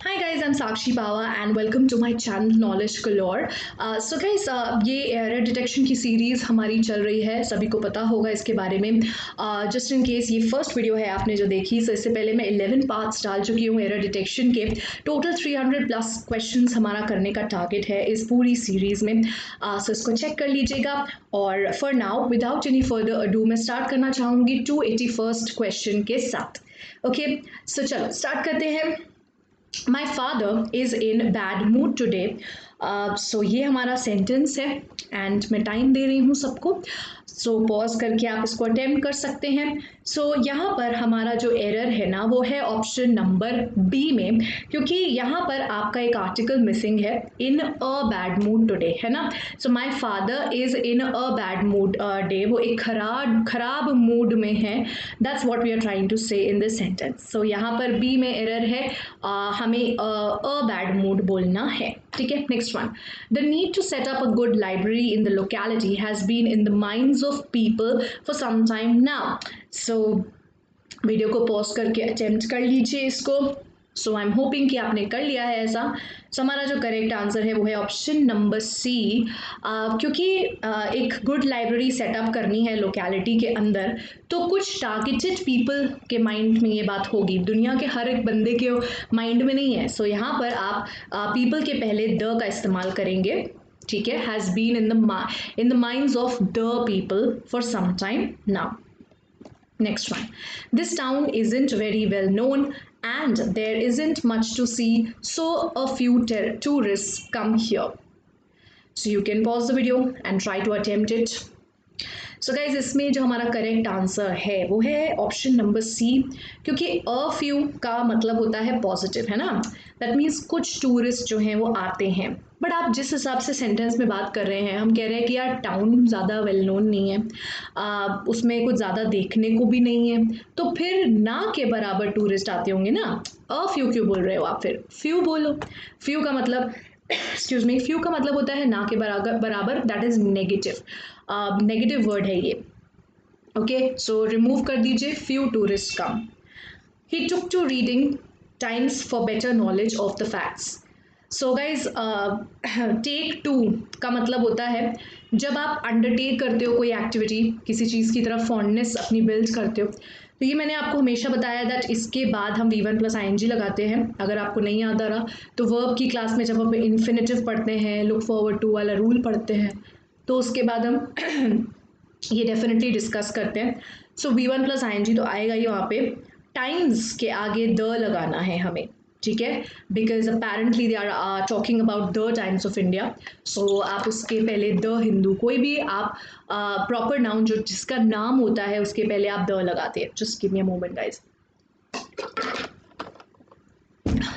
Hi guys, I'm Sakshi Bawa and welcome to my channel Knowledge Galore. So guys, ये error detection की series हमारी चल रही है, सभी को पता होगा इसके बारे में. जस्ट इन केस ये फर्स्ट वीडियो है आपने जो देखी, so इससे पहले मैं 11 पार्ट्स डाल चुकी हूँ एरर डिटेक्शन के. टोटल 300 प्लस क्वेश्चंस हमारा करने का टारगेट है इस पूरी सीरीज़ में. सो इसको चेक कर लीजिएगा. और for now without any further ado मैं स्टार्ट करना चाहूँगी 281st क्वेश्चन के साथ. ओके, सो चलो स्टार्ट करते हैं. My father is in bad mood today. So ये हमारा सेंटेंस है एंड मैं टाइम दे रही हूँ सबको. सो पॉज करके आप इसको अटेम्प्ट कर सकते हैं. सो यहाँ पर हमारा जो एरर है ना वो है ऑप्शन नंबर बी में, क्योंकि यहाँ पर आपका एक आर्टिकल मिसिंग है, in a bad mood today, है ना. So my father is in a bad mood day, वो एक खराब मूड में है. That's what we are trying to say in this sentence. सो यहाँ पर बी में एरर है, हमें अ बैड मूड बोलना है. ठीक है, next one. The need to set up a good library in the locality has been in the minds of people for some time now. So video को पॉज करके attempt कर लीजिए इसको. सो आई एम होपिंग कि आपने कर लिया है ऐसा. सो हमारा जो करेक्ट आंसर है वो है ऑप्शन नंबर सी, क्योंकि एक गुड लाइब्रेरी सेटअप करनी है लोकेलिटी के अंदर, तो कुछ टारगेटेड पीपल के माइंड में ये बात होगी, दुनिया के हर एक बंदे के माइंड में नहीं है. सो यहाँ पर आप पीपल के पहले द का इस्तेमाल करेंगे. ठीक है, has been in the minds of the people for some time now. Next one. This town isn't very well known and there isn't much to see, so a few tourists come here. So you can pause the video and try to attempt it. So guys इसमें जो हमारा correct answer है वो है option number सी, क्योंकि a few का मतलब होता है पॉजिटिव, है ना. दैट मीन्स कुछ टूरिस्ट जो हैं वो आते हैं. बट आप जिस हिसाब से सेंटेंस में बात कर रहे हैं, हम कह रहे हैं कि यार टाउन ज़्यादा वेल नोन नहीं है, उसमें कुछ ज़्यादा देखने को भी नहीं है, तो फिर ना के बराबर टूरिस्ट आते होंगे ना. अ फ्यू क्यों बोल रहे हो आप, फिर फ्यू बोलो. फ्यू का मतलब एक्सक्यूज मी, फ्यू का मतलब होता है ना के बराबर, that is negative. Negative word है ये. ओके, सो रिमूव कर दीजिए few tourist come. He took to reading times for better knowledge of the facts. So guys take to का मतलब होता है जब आप अंडरटेक करते हो कोई एक्टिविटी, किसी चीज़ की तरफ फॉन्डनेस अपनी बिल्ड करते हो. तो ये मैंने आपको हमेशा बताया दैट इसके बाद हम V1 प्लस ING लगाते हैं. अगर आपको नहीं याद आ रहा तो वर्ब की क्लास में जब हम इन्फिनेटिव पढ़ते हैं, लुक फॉरवर्ड टू वाला रूल पढ़ते हैं, तो उसके बाद हम ये डेफिनेटली डिस्कस करते हैं. सो V1 प्लस ING तो आएगा ही वहाँ पे. टाइम्स के आगे द लगाना है हमें, ठीक है, because apparently they are talking about the Times of India. So आप उसके पहले द हिंदू, कोई भी आप प्रॉपर नाउन जो जिसका नाम होता है उसके पहले आप द लगाते हैं. Just give me a moment guys,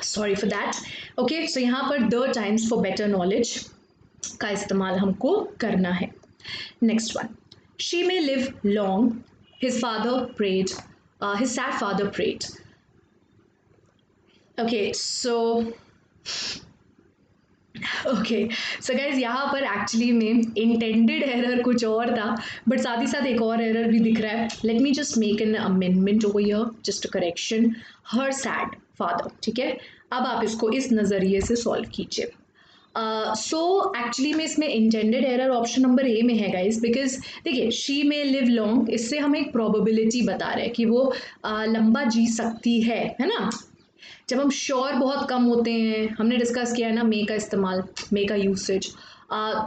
sorry for that. Okay, so यहाँ पर the Times for better knowledge का इस्तेमाल हमको करना है. Next one. She may live long, his father prayed, his sad father prayed. Okay, so guys यहाँ पर actually में इंटेंडेड एरर कुछ और था, बट साथ ही साथ एक और एरर भी दिख रहा है. Let me just make an amendment over here, just a correction. Her sad father, ठीक है. अब आप इसको इस नज़रिए से सॉल्व कीजिए. सो एक्चुअली में इसमें intended error option number A में है गाइज, बिकॉज देखिए शी में लिव लॉन्ग, इससे हम एक प्रोबेबिलिटी बता रहे हैं कि वो लंबा जी सकती है ना. जब हम श्योर बहुत कम होते हैं, हमने डिस्कस किया है ना मे का इस्तेमाल, मे का यूसेज,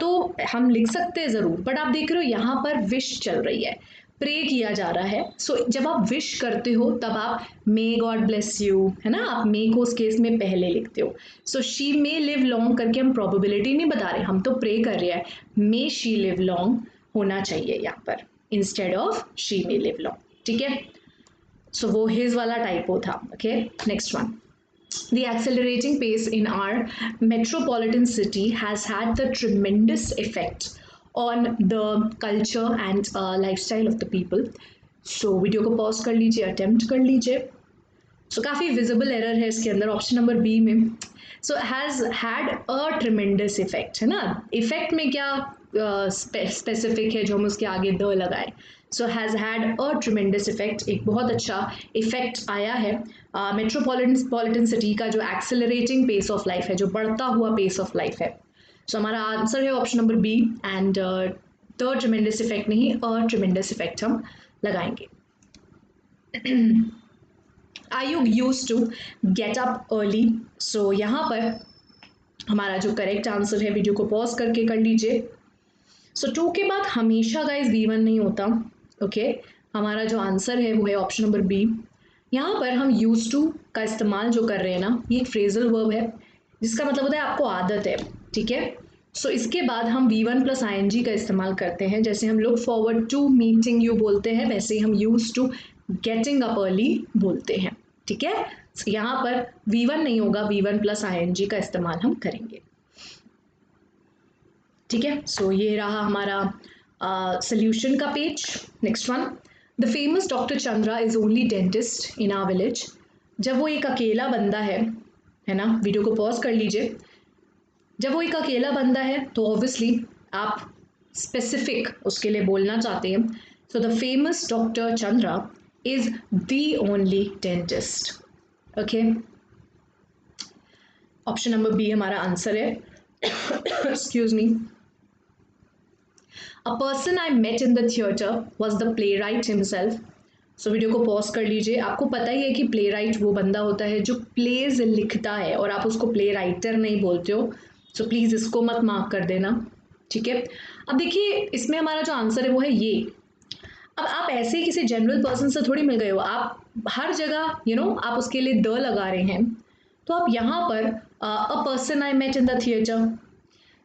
तो हम लिख सकते हैं ज़रूर. बट आप देख रहे हो यहाँ पर विश चल रही है, प्रे किया जा रहा है. सो जब आप विश करते हो तब आप मे गॉड ब्लेस यू, है ना, आप मे को उस केस में पहले लिखते हो. So she may live long करके हम प्रोबेबिलिटी नहीं बता रहे, हम तो प्रे कर रहे हैं. मे शी लिव लॉन्ग होना चाहिए यहाँ पर instead of she may live long, ठीक है. सो वो हिज वाला टाइपो था. Okay, next one. The accelerating pace in our metropolitan city has had the tremendous effect on the culture and lifestyle of the people. So video को pause कर लीजिए, attempt कर लीजिए. सो काफ़ी विजिबल एरर है इसके अंदर ऑप्शन नंबर बी में. So has had a tremendous effect, है ना. इफेक्ट में क्या स्पेसिफिक है जो हम उसके आगे द लगाएं. So has had a tremendous effect, एक बहुत अच्छा इफेक्ट आया है मेट्रोपॉलिटन सिटी का जो एक्सेलरेटिंग पेस ऑफ लाइफ है, जो बढ़ता हुआ पेस ऑफ लाइफ है. सो हमारा आंसर है option number B and the tremendous effect नहीं, अ ट्रिमेंडस इफेक्ट हम लगाएंगे. Are you used to get up early? So यहाँ पर हमारा जो करेक्ट आंसर है, वीडियो को पॉज करके कर लीजिए. सो टू के बाद हमेशा गाइज B1 नहीं होता. ओके हमारा जो आंसर है वो है ऑप्शन नंबर बी. यहाँ पर हम यूज टू का इस्तेमाल जो कर रहे हैं ना, ये एक फ्रेजल वर्ब है जिसका मतलब होता है आपको आदत है. ठीक है, सो इसके बाद हम V1 प्लस ING का इस्तेमाल करते हैं. जैसे हम look forward to meeting you बोलते हैं, वैसे ही हम use to getting up early बोलते हैं. ठीक है, so यहाँ पर V1 नहीं होगा, V1 प्लस ING का इस्तेमाल हम करेंगे. ठीक है, सो ये रहा हमारा सोल्यूशन का page. Next one, the famous doctor Chandra is only dentist in our village. जब वो एक अकेला बंदा है ना, वीडियो को पॉज कर लीजिए. जब वो एक अकेला बंदा है तो ऑब्वियसली आप स्पेसिफिक उसके लिए बोलना चाहते हैं. So the famous doctor Chandra is the only dentist. Okay, option number B हमारा आंसर है. Excuse me. A person I met in the theater was the playwright himself. So video को पॉज कर लीजिए. आपको पता ही है कि प्ले राइट वो बंदा होता है जो प्लेज लिखता है और आप उसको प्ले राइटर नहीं बोलते हो. सो प्लीज़ इसको मत मार्क कर देना. ठीक है, अब देखिए इसमें हमारा जो आंसर है वो है ये. अब आप ऐसे ही किसी जनरल पर्सन से थोड़ी मिल गए हो, आप हर जगह आप उसके लिए द लगा रहे हैं. तो आप यहाँ पर a person I met in the theatre.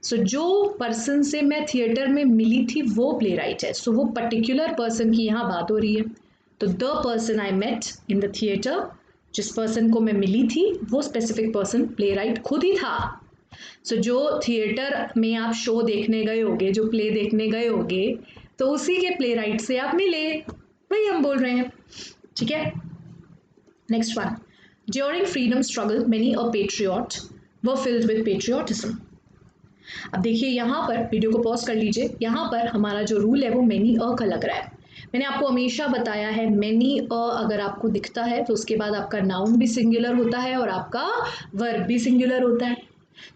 So जो पर्सन से मैं थिएटर में मिली थी वो प्ले राइट है. सो वो पर्टिकुलर पर्सन की यहाँ बात हो रही है. तो the person I met in the theatre, जिस पर्सन को मैं मिली थी वो स्पेसिफिक पर्सन प्ले राइट खुद ही था. सो जो थिएटर में आप शो देखने गए होगे, जो प्ले देखने गए होगे, तो उसी के प्ले राइट से आप मिले, वही हम बोल रहे हैं. ठीक है, next one, during freedom struggle many a patriot were filled with patriotism. अब देखिए यहाँ पर वीडियो को पॉज कर लीजिए. यहाँ पर हमारा जो रूल है वो मेनी अ का लग रहा है. मैंने आपको हमेशा बताया है मेनी अ अगर आपको दिखता है तो उसके बाद आपका नाउन भी सिंगुलर होता है और आपका वर्ब भी सिंगुलर होता है.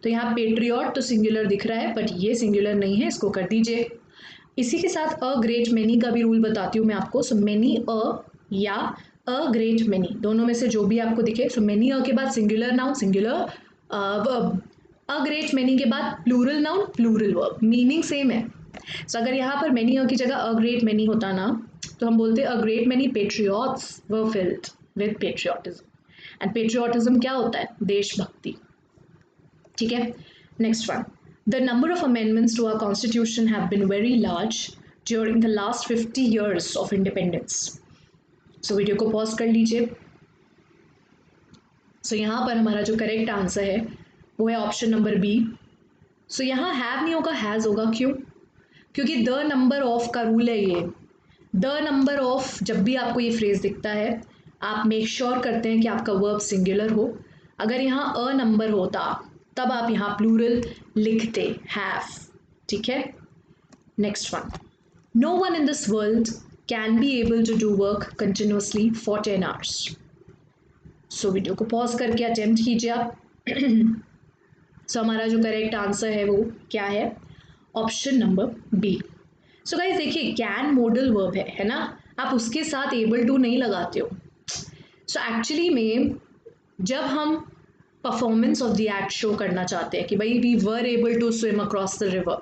तो यहाँ पेट्रियट तो सिंगुलर दिख रहा है बट ये सिंगुलर नहीं है, इसको कर दीजिए. इसी के साथ अ ग्रेट मेनी का भी रूल बताती हूँ मैं आपको. सो मेनी अ या अ ग्रेट मेनी, दोनों में से जो भी आपको दिखे. सो मेनी अ के बाद singular noun singular verb, a great many के बाद plural noun plural verb, meaning same है. सो अगर यहाँ पर मेनी अ की जगह अ ग्रेट मेनी होता ना तो हम बोलते अ great many patriots were filled with patriotism. And patriotism क्या होता है? देशभक्ति. ठीक है, next one, the number of amendments to our constitution have been very large during the last 50 years of independence. So video को पॉज कर लीजिए. सो यहाँ पर हमारा जो करेक्ट आंसर है वो है ऑप्शन नंबर बी. सो यहाँ हैव नहीं होगा, हैज़ होगा. क्यों? क्योंकि द नंबर ऑफ का रूल है ये. द नंबर ऑफ, जब भी आपको ये फ्रेज दिखता है आप मेक श्योर करते हैं कि आपका वर्ब सिंगुलर हो. अगर यहाँ अ नंबर होता तब आप यहाँ प्लूरल लिखते, हैव. ठीक है, next one, no one in this world can be able to do work continuously for 10 hours. So video को पॉज करके अटेम्प्ट कीजिए आप. सो हमारा जो करेक्ट आंसर है वो क्या है? Option number B. So guys देखिए कैन मॉडल वर्ब है ना, आप उसके साथ एबल टू नहीं लगाते हो. सो एक्चुअली में जब हम performance of the act show करना चाहते हैं कि भाई we were able to swim across the river,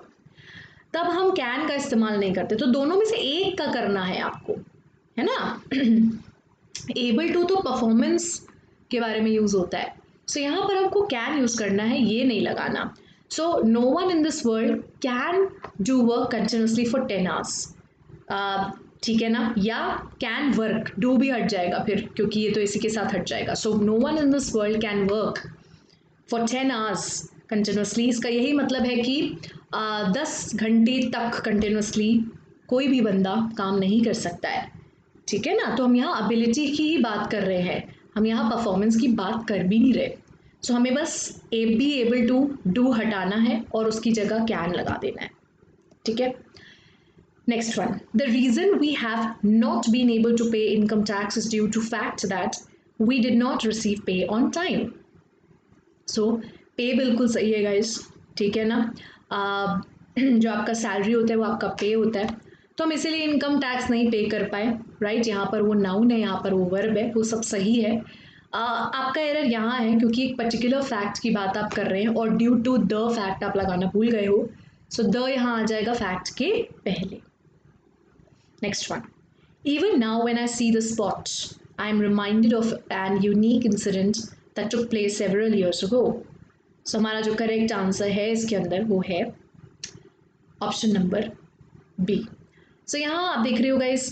तब हम कैन का इस्तेमाल नहीं करते. तो दोनों में से एक का करना है आपको, है ना. एबल टू तो परफॉर्मेंस के बारे में यूज होता है. सो यहाँ पर हमको कैन यूज करना है, ये नहीं लगाना. So no one in this world can do work continuously for 10 hours. ठीक है ना, या कैन वर्क, डू भी हट जाएगा फिर क्योंकि ये तो इसी के साथ हट जाएगा. So no one in this world can work for 10 hours continuously. इसका यही मतलब है कि 10 घंटे तक कंटिन्यूसली कोई भी बंदा काम नहीं कर सकता है. ठीक है ना, तो हम यहाँ एबिलिटी की ही बात कर रहे हैं, हम यहाँ परफॉर्मेंस की बात कर भी नहीं रहे. सो हमें बस बी एबल टू डू हटाना है और उसकी जगह कैन लगा देना है. ठीक है। Next one, the reason we have not been able to pay income tax is due to fact that we did not receive pay on time. So pay बिल्कुल सही है गाइस, ठीक है ना। जो आपका सैलरी होता है वो आपका पे होता है, तो हम इसीलिए इनकम टैक्स नहीं पे कर पाए, राइट। यहाँ पर वो नाउन है, यहाँ पर वो वर्ब है, वो सब सही है। आपका एरर यहाँ है क्योंकि एक पर्टिकुलर फैक्ट की बात आप कर रहे हैं और ड्यू टू द फैक्ट आप लगाना भूल गए हो, सो द यहाँ आ जाएगा फैक्ट के पहले। Next one, even now when I see the spot I am reminded of an unique incident that took place several years ago. So हमारा जो करेक्ट आंसर है इसके अंदर वो है ऑप्शन नंबर बी। सो यहाँ आप देख रहे हो guys,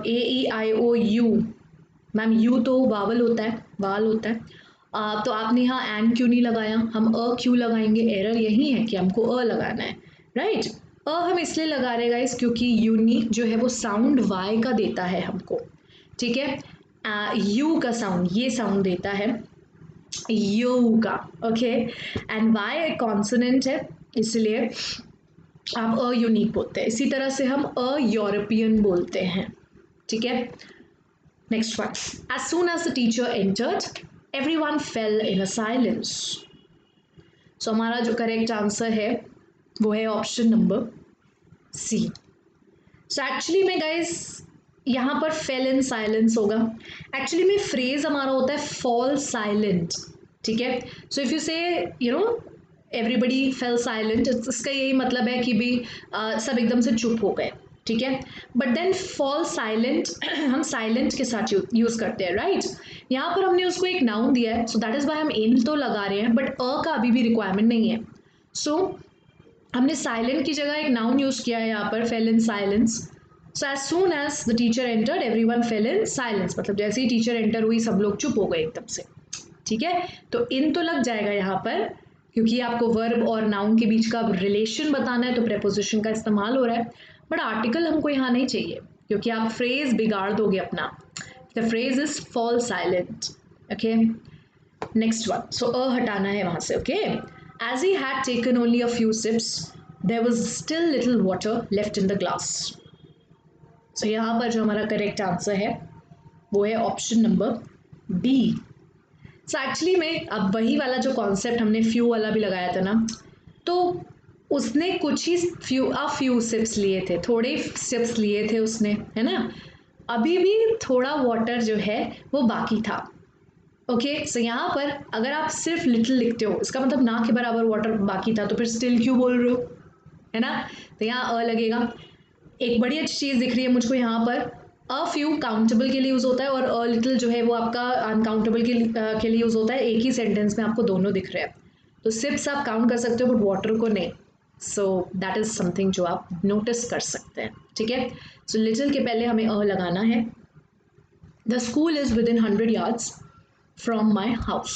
A E I O U, ma'am U तो वावल होता है, वाल होता है, तो आपने यहाँ एन क्यों नहीं लगाया, हम अ क्यों लगाएंगे, एरर यही है कि हमको अ लगाना है, राइट। अ हम इसलिए लगा रहे गाइस क्योंकि यूनिक जो है वो साउंड वाई का देता है हमको, ठीक है। यू का साउंड, ये साउंड देता है यू का, ओके, एंड वाई एक कॉन्सोनेंट है इसलिए आप अ यूनिक बोलते हैं। इसी तरह से हम अ यूरोपियन बोलते हैं, ठीक है। Next one, as soon as the teacher entered everyone fell in a silence. So हमारा जो करेक्ट आंसर है वो है option number C. So actually में गाइस यहाँ पर फेल इन साइलेंस होगा, एक्चुअली में फ्रेज हमारा होता है फॉल साइलेंट, ठीक है। So if you say you know everybody fell silent, इसका यही मतलब है कि भी सब एकदम से चुप हो गए, ठीक है। बट देन फॉल साइलेंट हम साइलेंट के साथ यूज करते हैं, राइट। यहाँ पर हमने उसको एक नाउन दिया है, सो दैट इज वाई हम इन तो लगा रहे हैं, बट अ का अभी भी रिक्वायरमेंट नहीं है। सो हमने साइलेंट की जगह एक नाउन यूज किया है यहाँ पर, fell in silence. So as soon as the teacher entered everyone fell in silence, मतलब जैसे ही टीचर एंटर हुई सब लोग चुप हो गए एकदम से, ठीक है। तो इन तो लग जाएगा यहाँ पर क्योंकि आपको वर्ब और नाउन के बीच का रिलेशन बताना है, तो प्रेपोजिशन का इस्तेमाल हो रहा है, बट आर्टिकल हमको यहाँ नहीं चाहिए क्योंकि आप फ्रेज बिगाड़ दोगे अपना। The phrase is fall silent, okay. Next one, so a हटाना है वहां से, okay. As he had taken only a few sips, there was still little water left in the glass. So यहाँ पर जो हमारा करेक्ट आंसर है वो है option number B. So actually में अब वही वाला जो कॉन्सेप्ट हमने फ्यू वाला भी लगाया था ना, तो उसने कुछ ही फ्यू सिप्स लिए थे, थोड़े सिप्स लिए थे उसने, है ना। अभी भी थोड़ा वाटर जो है वो बाकी था, ओके। सो यहाँ पर अगर आप सिर्फ लिटिल लिखते हो इसका मतलब ना के बराबर वाटर बाकी था, तो फिर स्टिल क्यों बोल रहे हो, है ना। तो यहाँ अ लगेगा। एक बड़ी अच्छी चीज़ दिख रही है मुझको यहाँ पर, अ फ्यू काउंटेबल के लिए यूज़ होता है और अ लिटिल जो है वो आपका अनकाउंटेबल के लिए यूज़ होता है। एक ही सेंटेंस में आपको दोनों दिख रहे हैं, तो सिप्स आप काउंट कर सकते हो बट वाटर को नहीं। सो दैट इज़ समथिंग जो आप नोटिस कर सकते हैं, ठीक है। सो लिटिल के पहले हमें अ लगाना है। The school is within 100 yards from my house.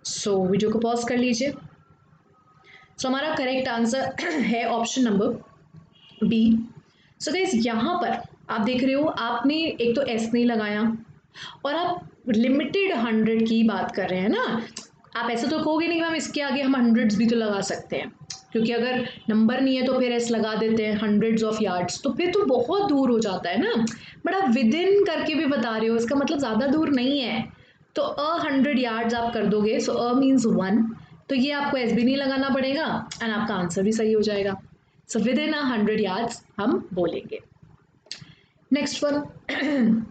So video को पॉज कर लीजिए। सो हमारा करेक्ट आंसर है option number B. So guys यहाँ पर आप देख रहे हो, आपने एक तो एस नहीं लगाया और आप लिमिटेड 100 की बात कर रहे हैं ना। आप ऐसे तो कहोगे नहीं मैम इसके आगे हम हंड्रेड्स भी तो लगा सकते हैं, क्योंकि अगर नंबर नहीं है तो फिर एस लगा देते हैं, हंड्रेड्स ऑफ यार्ड्स, तो फिर तो बहुत दूर हो जाता है ना। बट आप विद इन करके भी बता रहे हो, इसका मतलब ज़्यादा दूर नहीं है, तो 100 यार्ड्स आप कर दोगे। सो अ मीन्स 1, तो ये आपको एस भी नहीं लगाना पड़ेगा एंड आपका आंसर भी सही हो जाएगा। सो विद इन 100 यार्ड्स हम बोलेंगे। Next one,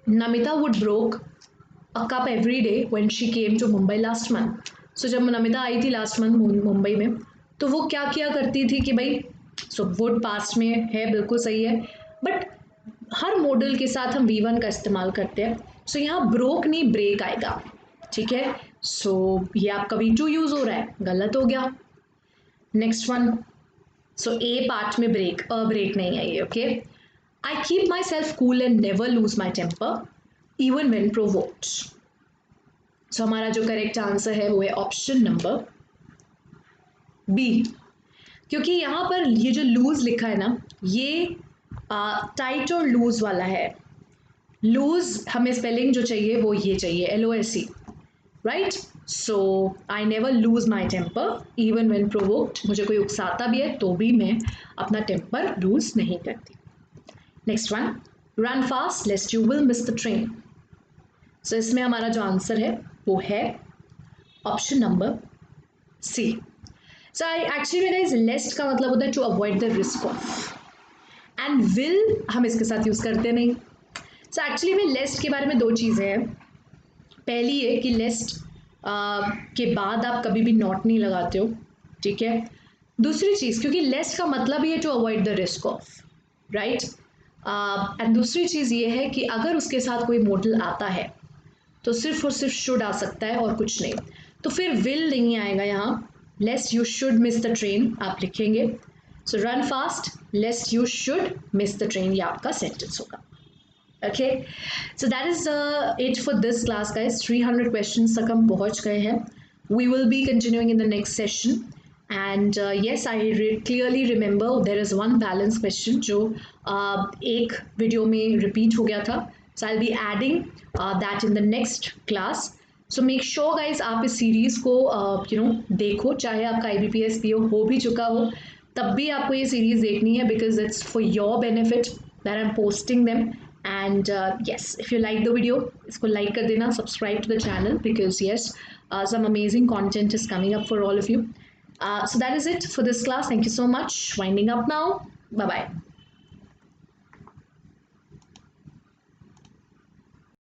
Namita would broke a cup every day when she came to Mumbai last month. So जब नमिता आई थी लास्ट मंथ मुंबई में, तो वो क्या किया करती थी कि भाई, सो वुड पास्ट में है, बिल्कुल सही है, बट हर मॉडल के साथ हम V1 का इस्तेमाल करते हैं। सो यहाँ ब्रोक नहीं ब्रेक आएगा, ठीक है। सो ये आपका V2 यूज हो रहा है, गलत हो गया। Next one, so A part में ब्रेक, अ ब्रेक नहीं है ये, okay. I keep myself cool and never lose my temper even when provoked. So हमारा जो करेक्ट आंसर है वो है ऑप्शन नंबर बी, क्योंकि यहाँ पर ये जो लूज लिखा है ना, ये टाइट और लूज वाला है। लूज हमें स्पेलिंग जो चाहिए वो ये चाहिए, LOSE, right? So I never lose my temper even when provoked. मुझे कोई उकसाता भी है तो भी मैं अपना टेम्पर लूज नहीं करती. Next one, run fast lest you will miss the train. So इसमें हमारा जो आंसर है वो है option number C. So I actually में गाइस लेस्ट का मतलब होता है to avoid the risk of, and will हम इसके साथ यूज करते नहीं. सो एक्चुअली में लेस्ट के बारे में दो चीज़ें हैं. पहली है कि लेस्ट के बाद आप कभी भी नॉट नहीं लगाते हो, ठीक है. दूसरी चीज़, क्योंकि लेस्ट का मतलब ही है to avoid the risk of, right. And दूसरी चीज़ ये है कि अगर उसके साथ कोई मॉडल आता है तो सिर्फ और सिर्फ शुड आ सकता है और कुछ नहीं. तो फिर विल नहीं आएगा यहाँ. Lest you should miss the train आप लिखेंगे. So run fast lest you should miss the train, ये आपका सेंटेंस होगा. Okay, so that is it for this class, guys. 300 questions तक हम पहुँच गए हैं. We will be continuing in the next session. And yes, I clearly remember there is one balance question जो एक वीडियो में repeat हो गया था. So I'll be adding that in the next class. So make sure guys आप इस series को देखो, चाहे आपका IBPS PO हो भी चुका हो तब भी आपको ये series देखनी है, because it's for your benefit that I'm posting them. And yes, if you like the video, इसको like कर देना, subscribe to the channel, because yes, some amazing content is coming up for all of you. So that is it for this class. Thank you so much. Winding up now. Bye bye.